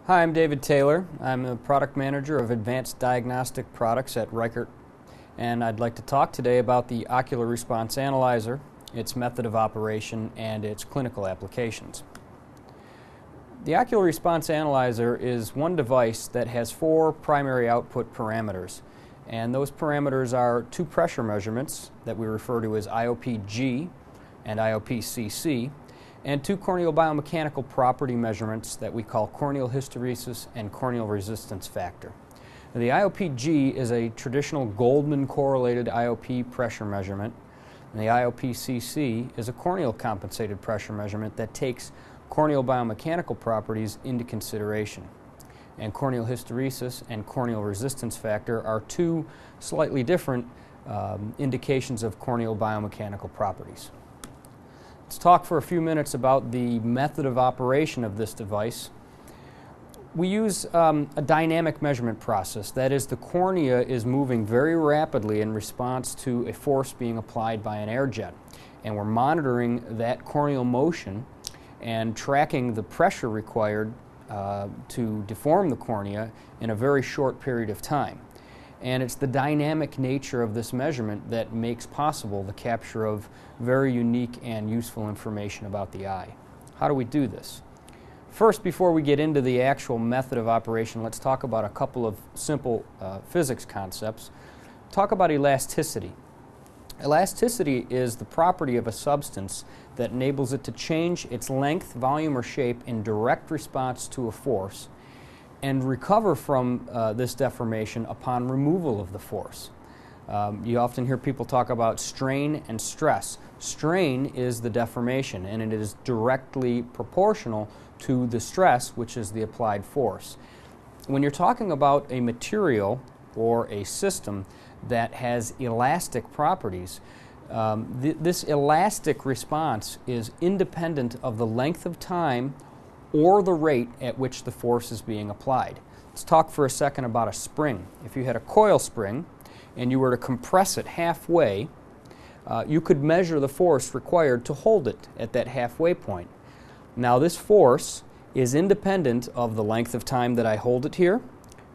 Hi, I'm David Taylor. I'm the product manager of advanced diagnostic products at Reichert, and I'd like to talk today about the Ocular Response Analyzer, its method of operation, and its clinical applications. The Ocular Response Analyzer is one device that has four primary output parameters, and those parameters are two pressure measurements that we refer to as IOP-G and IOP-CC, and two corneal biomechanical property measurements that we call corneal hysteresis and corneal resistance factor. Now, the IOP-G is a traditional Goldman correlated IOP pressure measurement, and the IOP-CC is a corneal compensated pressure measurement that takes corneal biomechanical properties into consideration. And corneal hysteresis and corneal resistance factor are two slightly different indications of corneal biomechanical properties. Let's talk for a few minutes about the method of operation of this device. We use a dynamic measurement process. That is, the cornea is moving very rapidly in response to a force being applied by an air jet. And we're monitoring that corneal motion and tracking the pressure required to deform the cornea in a very short period of time. And it's the dynamic nature of this measurement that makes possible the capture of very unique and useful information about the eye. How do we do this? First, before we get into the actual method of operation, let's talk about a couple of simple physics concepts. Talk about elasticity. Elasticity is the property of a substance that enables it to change its length, volume, or shape in direct response to a force and recover from this deformation upon removal of the force. You often hear people talk about strain and stress. Strain is the deformation, and it is directly proportional to the stress, which is the applied force. When you're talking about a material or a system that has elastic properties, this elastic response is independent of the length of time or the rate at which the force is being applied. Let's talk for a second about a spring. If you had a coil spring and you were to compress it halfway, you could measure the force required to hold it at that halfway point. Now, this force is independent of the length of time that I hold it here,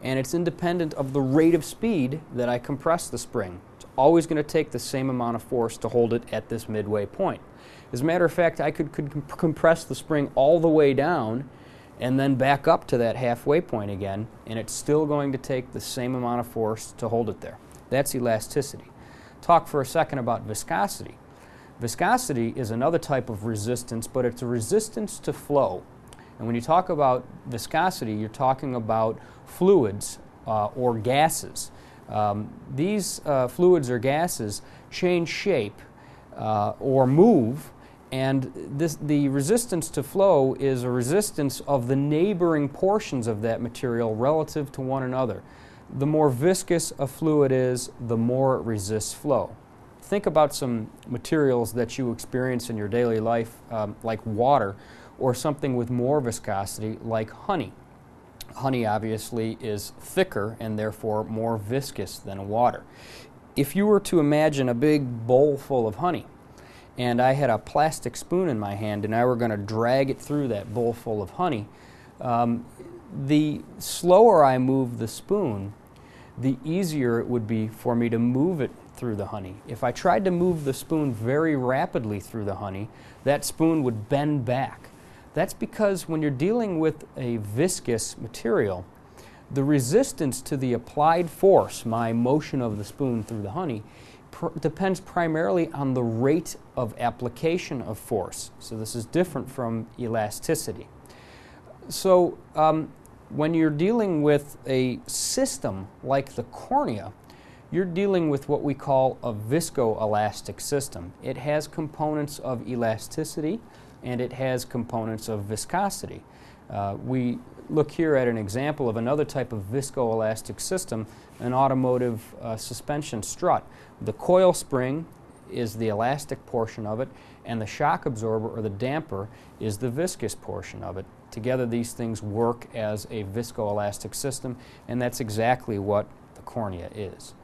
and it's independent of the rate of speed that I compress the spring. It's always going to take the same amount of force to hold it at this midway point. As a matter of fact, I could compress the spring all the way down and then back up to that halfway point again, and it's still going to take the same amount of force to hold it there. That's elasticity. Talk for a second about viscosity. Viscosity is another type of resistance, but it's a resistance to flow. And when you talk about viscosity, you're talking about fluids or gases. These fluids or gases change shape or move, and the resistance to flow is a resistance of the neighboring portions of that material relative to one another. The more viscous a fluid is, the more it resists flow. Think about some materials that you experience in your daily life, like water, or something with more viscosity, like honey. Honey obviously is thicker and therefore more viscous than water. If you were to imagine a big bowl full of honey, and I had a plastic spoon in my hand and I were going to drag it through that bowl full of honey, the slower I move the spoon, the easier it would be for me to move it through the honey. If I tried to move the spoon very rapidly through the honey, that spoon would bend back. That's because when you're dealing with a viscous material, the resistance to the applied force, my motion of the spoon through the honey, depends primarily on the rate of application of force. So this is different from elasticity. So when you're dealing with a system like the cornea, you're dealing with what we call a viscoelastic system. It has components of elasticity and it has components of viscosity. We look here at an example of another type of viscoelastic system, an automotive suspension strut. The coil spring is the elastic portion of it, and the shock absorber or the damper is the viscous portion of it. Together these things work as a viscoelastic system, and that's exactly what the cornea is.